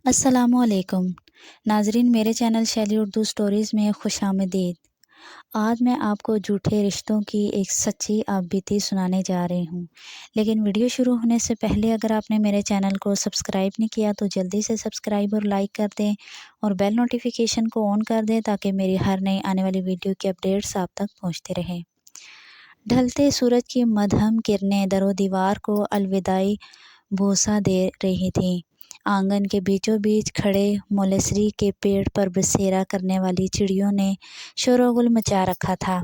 السلام علیکم ناظرین، میرے چینل شیلی اردو سٹوریز میں خوش آمدید۔ آج میں آپ کو جھوٹے رشتوں کی ایک سچی آپ بیتی سنانے جا رہی ہوں، لیکن ویڈیو شروع ہونے سے پہلے اگر آپ نے میرے چینل کو سبسکرائب نہیں کیا تو جلدی سے سبسکرائب اور لائک کر دیں اور بیل نوٹیفیکیشن کو آن کر دیں تاکہ میری ہر نئی آنے والی ویڈیو کی اپڈیٹس آپ تک پہنچتے رہیں۔ ڈھلتے سورج کی مدھم کرنیں در و دیوار کو الوداعی بوسہ دے رہی تھیں۔ آنگن کے بیچوں بیچ کھڑے مولیسری کے پیڑ پر بسیرا کرنے والی چڑیوں نے شور و غل مچا رکھا تھا۔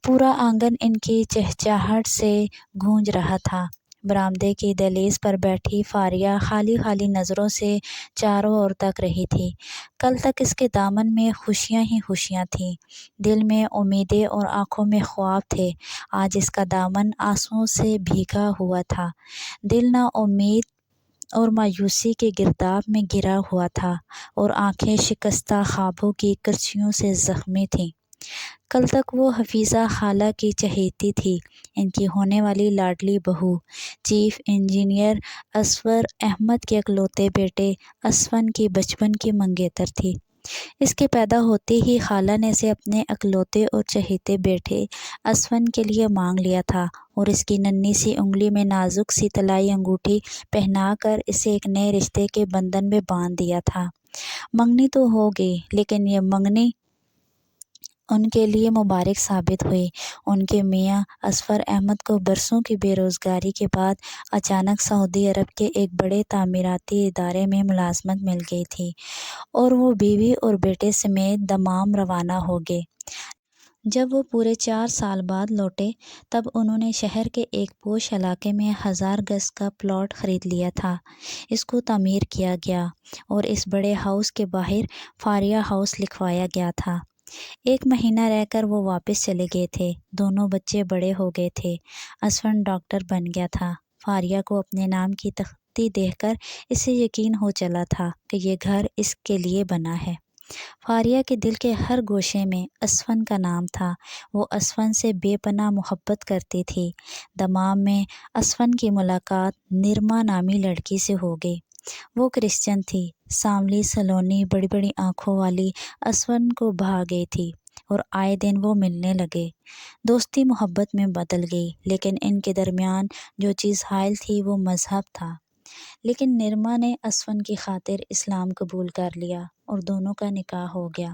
پورا آنگن ان کی چہچہاہٹ سے گونج رہا تھا۔ برآمدے کی دہلیز پر بیٹھی فاریہ خالی خالی نظروں سے چاروں اور تک رہی تھی۔ کل تک اس کے دامن میں خوشیاں ہی خوشیاں تھیں، دل میں امیدیں اور آنکھوں میں خواب تھے۔ آج اس کا دامن آنسوؤں سے بھیگا ہوا تھا، دل نا امید اور مایوسی کے گرداب میں گرا ہوا تھا اور آنکھیں شکستہ خوابوں کی کرچیوں سے زخمی تھیں۔ کل تک وہ حفیظہ خالہ کی چہیتی تھی، ان کی ہونے والی لاڈلی بہو، چیف انجینئر اصفر احمد کے اکلوتے بیٹے اسفن کی بچپن کی منگیتر تھی۔ اس کے پیدا ہوتے ہی خالہ نے اسے اپنے اکلوتے اور چہیتے بیٹے اسفن کے لیے مانگ لیا تھا اور اس کی ننھی سی انگلی میں نازک سی طلائی انگوٹھی پہنا کر اسے ایک نئے رشتے کے بندھن میں باندھ دیا تھا۔ منگنی تو ہو گئی، لیکن یہ منگنی ان کے لیے مبارک ثابت ہوئی۔ ان کے میاں اصفر احمد کو برسوں کی بے روزگاری کے بعد اچانک سعودی عرب کے ایک بڑے تعمیراتی ادارے میں ملازمت مل گئی تھی اور وہ بیوی اور بیٹے سمیت دمام روانہ ہو گئے۔ جب وہ پورے 4 سال بعد لوٹے تب انہوں نے شہر کے ایک پوش علاقے میں 1000 گز کا پلاٹ خرید لیا تھا۔ اس کو تعمیر کیا گیا اور اس بڑے ہاؤس کے باہر فاریہ ہاؤس لکھوایا گیا تھا۔ 1 مہینہ رہ کر وہ واپس چلے گئے تھے۔ دونوں بچے بڑے ہو گئے تھے۔ اسفن ڈاکٹر بن گیا تھا۔ فاریہ کو اپنے نام کی تختی دیکھ کر اسے یقین ہو چلا تھا کہ یہ گھر اس کے لیے بنا ہے۔ فاریہ کے دل کے ہر گوشے میں اسفن کا نام تھا۔ وہ اسفن سے بے پناہ محبت کرتی تھی۔ دمام میں اسفن کی ملاقات نرما نامی لڑکی سے ہو گئی۔ وہ کرسچن تھی، سانولی سلونی بڑی بڑی آنکھوں والی اسفن کو بھا گئی تھی اور آئے دن وہ ملنے لگے۔ دوستی محبت میں بدل گئی، لیکن ان کے درمیان جو چیز حائل تھی وہ مذہب تھا۔ لیکن نرما نے اسفن کی خاطر اسلام قبول کر لیا اور دونوں کا نکاح ہو گیا۔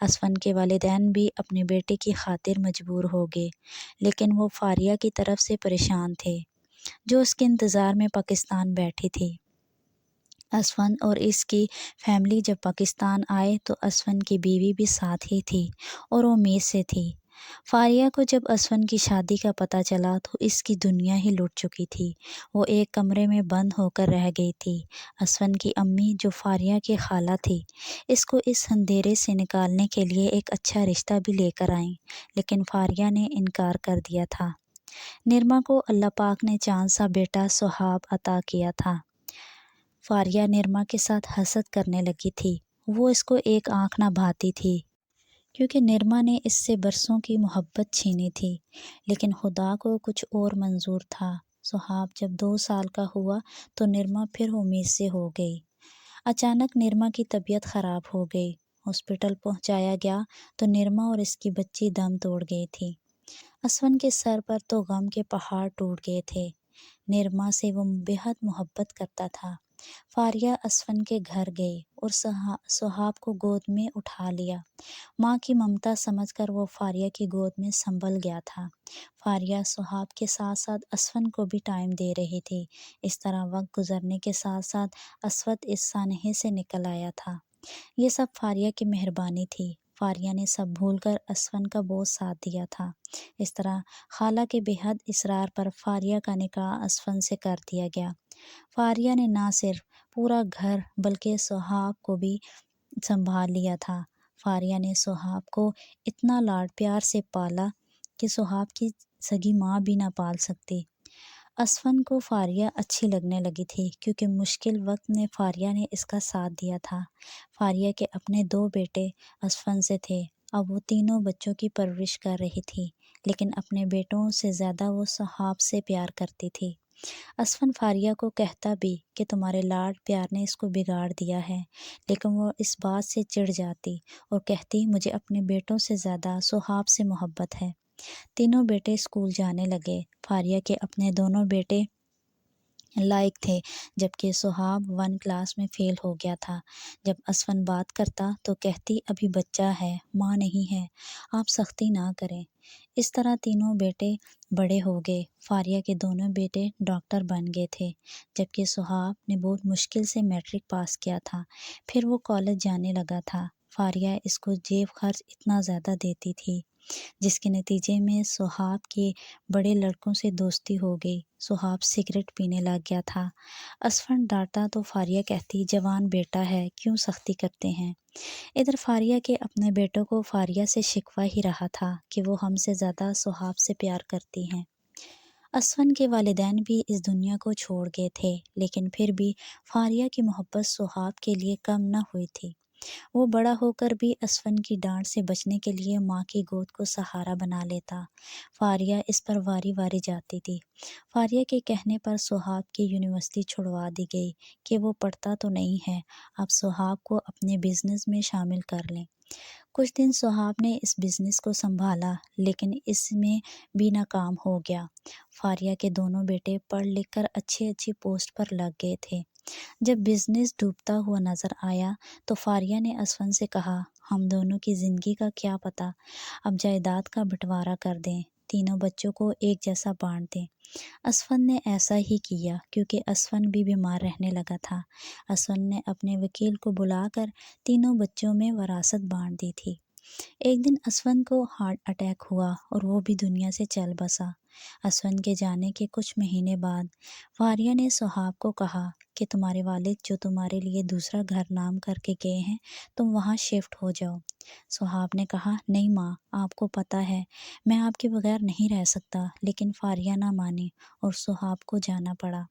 اسفن کے والدین بھی اپنے بیٹے کی خاطر مجبور ہو گئے، لیکن وہ فاریہ کی طرف سے پریشان تھے، جو اس کے انتظار میں پاکستان بیٹھی تھی۔ اسفن اور اس کی فیملی جب پاکستان آئے تو اسفن کی بیوی بھی ساتھ ہی تھی اور امید سے تھی۔ فاریہ کو جب اسفن کی شادی کا پتہ چلا تو اس کی دنیا ہی لٹ چکی تھی۔ وہ ایک کمرے میں بند ہو کر رہ گئی تھی۔ اسفن کی امی جو فاریہ کی خالہ تھی، اس کو اس اندھیرے سے نکالنے کے لیے ایک اچھا رشتہ بھی لے کر آئیں، لیکن فاریہ نے انکار کر دیا تھا۔ نرما کو اللہ پاک نے چاند سا بیٹا سہاب عطا کیا تھا۔ فاریہ نرما کے ساتھ حسد کرنے لگی تھی۔ وہ اس کو ایک آنکھ نہ بھاتی تھی، کیونکہ نرما نے اس سے برسوں کی محبت چھینی تھی، لیکن خدا کو کچھ اور منظور تھا۔ سہاب جب 2 سال کا ہوا تو نرما پھر امید سے ہو گئی۔ اچانک نرما کی طبیعت خراب ہو گئی۔ ہاسپٹل پہنچایا گیا تو نرما اور اس کی بچی دم توڑ گئی تھی۔ اسفن کے سر پر تو غم کے پہاڑ ٹوٹ گئے تھے۔ نرما سے وہ بے حد محبت کرتا تھا۔ فاریہ اسفن کے گھر گئی اور سہاب کو گود میں اٹھا لیا۔ ماں کی ممتا سمجھ کر وہ فاریہ کی گود میں سنبھل گیا تھا۔ فاریہ سہاب کے ساتھ ساتھ اسفن کو بھی ٹائم دے رہی تھی۔ اس طرح وقت گزرنے کے ساتھ ساتھ اسفت اس سانحے سے نکل آیا تھا۔ یہ سب فاریہ کی مہربانی تھی۔ فاریہ نے سب بھول کر اسفن کا بہت ساتھ دیا تھا۔ اس طرح خالہ کے بے حد اصرار پر فاریہ کا نکاح اسفن سے کر دیا گیا۔ فاریہ نے نہ صرف پورا گھر بلکہ سہاب کو بھی سنبھال لیا تھا۔ فاریہ نے سہاب کو اتنا لاڈ پیار سے پالا کہ سہاب کی سگی ماں بھی نہ پال سکتی۔ اسفن کو فاریہ اچھی لگنے لگی تھی، کیونکہ مشکل وقت میں فاریہ نے اس کا ساتھ دیا تھا۔ فاریہ کے اپنے 2 بیٹے اسفن سے تھے۔ اب وہ تینوں بچوں کی پرورش کر رہی تھی، لیکن اپنے بیٹوں سے زیادہ وہ سہاب سے پیار کرتی تھی۔ اسفن فاریہ کو کہتا بھی کہ تمہارے لاڈ پیار نے اس کو بگاڑ دیا ہے، لیکن وہ اس بات سے چڑ جاتی اور کہتی مجھے اپنے بیٹوں سے زیادہ سہاب سے محبت ہے۔ تینوں بیٹے اسکول جانے لگے۔ فاریہ کے اپنے دونوں بیٹے لائق تھے، جبکہ سہاب 1 کلاس میں فیل ہو گیا تھا۔ جب اسفن بات کرتا تو کہتی ابھی بچہ ہے، ماں نہیں ہے، آپ سختی نہ کریں۔ اس طرح تینوں بیٹے بڑے ہو گئے۔ فاریہ کے دونوں بیٹے ڈاکٹر بن گئے تھے، جبکہ سہاب نے بہت مشکل سے میٹرک پاس کیا تھا۔ پھر وہ کالج جانے لگا تھا۔ فاریہ اس کو جیب خرچ اتنا زیادہ دیتی تھی، جس کے نتیجے میں سہاب کے بڑے لڑکوں سے دوستی ہو گئی۔ سہاب سگریٹ پینے لگ گیا تھا۔ اسفن ڈانٹا تو فاریہ کہتی جوان بیٹا ہے، کیوں سختی کرتے ہیں۔ ادھر فاریہ کے اپنے بیٹوں کو فاریہ سے شکوہ ہی رہا تھا کہ وہ ہم سے زیادہ سہاب سے پیار کرتی ہیں۔ اسفن کے والدین بھی اس دنیا کو چھوڑ گئے تھے، لیکن پھر بھی فاریہ کی محبت سہاب کے لیے کم نہ ہوئی تھی۔ وہ بڑا ہو کر بھی اسفن کی ڈانٹ سے بچنے کے لیے ماں کی گود کو سہارا بنا لیتا۔ فاریہ اس پر واری واری جاتی تھی۔ فاریہ کے کہنے پر سہاب کی یونیورسٹی چھڑوا دی گئی کہ وہ پڑھتا تو نہیں ہے، اب سہاب کو اپنے بزنس میں شامل کر لیں۔ کچھ دن سہاب نے اس بزنس کو سنبھالا، لیکن اس میں بھی ناکام ہو گیا۔ فاریہ کے دونوں بیٹے پڑھ لکھ کر اچھی پوسٹ پر لگ گئے تھے۔ جب بزنس ڈوبتا ہوا نظر آیا تو فاریہ نے اسفن سے کہا ہم دونوں کی زندگی کا کیا پتہ، اب جائیداد کا بٹوارا کر دیں، تینوں بچوں کو ایک جیسا بانٹ دیں۔ اسفن نے ایسا ہی کیا، کیونکہ اسفن بھی بیمار رہنے لگا تھا۔ اسفن نے اپنے وکیل کو بلا کر تینوں بچوں میں وراثت بانٹ دی تھی۔ ایک دن اسفن کو ہارٹ اٹیک ہوا اور وہ بھی دنیا سے چل بسا۔ اسفن کے جانے کے کچھ مہینے بعد فاریہ نے سہاب کو کہا کہ تمہارے والد جو تمہارے لیے دوسرا گھر نام کر کے گئے ہیں، تم وہاں شفٹ ہو جاؤ۔ سہاب نے کہا نہیں ماں، آپ کو پتہ ہے میں آپ کے بغیر نہیں رہ سکتا، لیکن فاریہ نہ مانی اور سہاب کو جانا پڑا۔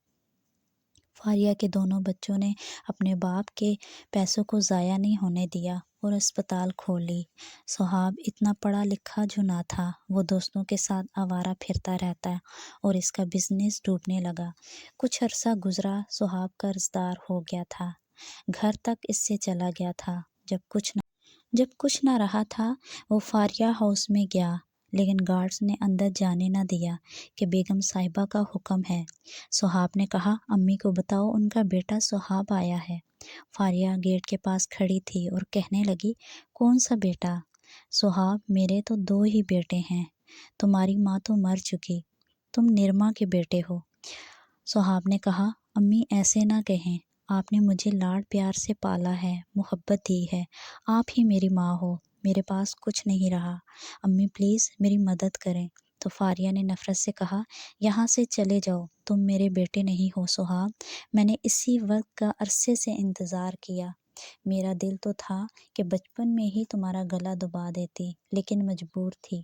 فاریہ کے دونوں بچوں نے اپنے باپ کے پیسوں کو ضائع نہیں ہونے دیا اور اسپتال کھول لی۔ سہاب اتنا پڑھا لکھا جو نہ تھا، وہ دوستوں کے ساتھ آوارہ پھرتا رہتا اور اس کا بزنس ڈوبنے لگا۔ کچھ عرصہ گزرا، سہاب قرض دار ہو گیا تھا، گھر تک اس سے چلا گیا تھا۔ جب کچھ نہ رہا تھا وہ فاریہ ہاؤس میں گیا، لیکن گارڈز نے اندر جانے نہ دیا کہ بیگم صاحبہ کا حکم ہے۔ سہاب نے کہا امی کو بتاؤ ان کا بیٹا سہاب آیا ہے۔ فاریہ گیٹ کے پاس کھڑی تھی اور کہنے لگی کون سا بیٹا؟ سہاب میرے تو 2 ہی بیٹے ہیں، تمہاری ماں تو مر چکی، تم نرما کے بیٹے ہو۔ سہاب نے کہا امی ایسے نہ کہیں، آپ نے مجھے لاڈ پیار سے پالا ہے، محبت دی ہے، آپ ہی میری ماں ہو، میرے پاس کچھ نہیں رہا، امی پلیز میری مدد کریں۔ تو فاریہ نے نفرت سے کہا یہاں سے چلے جاؤ، تم میرے بیٹے نہیں ہو سہاب، میں نے اسی وقت کا عرصے سے انتظار کیا، میرا دل تو تھا کہ بچپن میں ہی تمہارا گلا دبا دیتی، لیکن مجبور تھی،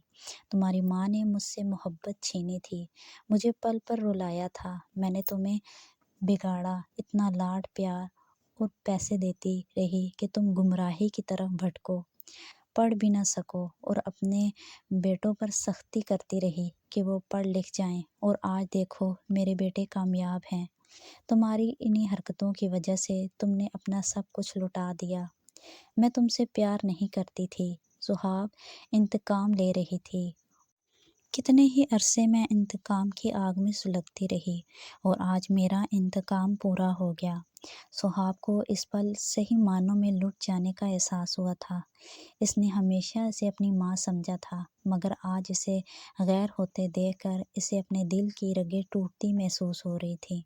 تمہاری ماں نے مجھ سے محبت چھینی تھی، مجھے پل پر رلایا تھا، میں نے تمہیں بگاڑا، اتنا لاڈ پیار اور پیسے دیتی رہی کہ تم گمراہی کی طرف بھٹکو، پڑھ بھی نہ سکو، اور اپنے بیٹوں پر سختی کرتی رہی کہ وہ پڑھ لکھ جائیں، اور آج دیکھو میرے بیٹے کامیاب ہیں۔ تمہاری انہی حرکتوں کی وجہ سے تم نے اپنا سب کچھ لٹا دیا۔ میں تم سے پیار نہیں کرتی تھی، سہاب انتقام لے رہی تھی۔ کتنے ہی عرصے میں انتقام کی آگ میں سلگتی رہی، اور آج میرا انتقام پورا ہو گیا۔ سہاب کو اس پل صحیح معنوں میں لٹ جانے کا احساس ہوا تھا۔ اس نے ہمیشہ اسے اپنی ماں سمجھا تھا، مگر آج اسے غیر ہوتے دیکھ کر اسے اپنے دل کی رگیں ٹوٹتی محسوس ہو رہی تھی۔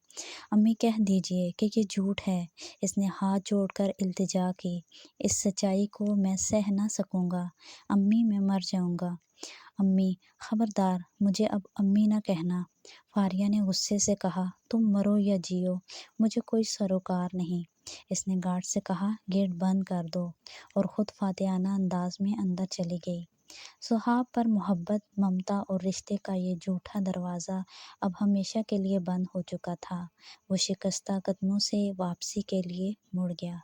امی کہہ دیجئے کہ یہ جھوٹ ہے، اس نے ہاتھ جوڑ کر التجا کی، اس سچائی کو میں سہ نہ سکوں گا، امی میں مر جاؤں گا۔ امی خبردار، مجھے اب امی نہ کہنا۔ فاریہ نے غصے سے کہا تم مرو یا جیو، مجھے کوئی سروکار نہیں۔ اس نے گارڈ سے کہا گیٹ بند کر دو، اور خود فاتحانہ انداز میں اندر چلی گئی۔ سہاب پر محبت، ممتا اور رشتے کا یہ جھوٹا دروازہ اب ہمیشہ کے لیے بند ہو چکا تھا۔ وہ شکستہ قدموں سے واپسی کے لیے مڑ گیا۔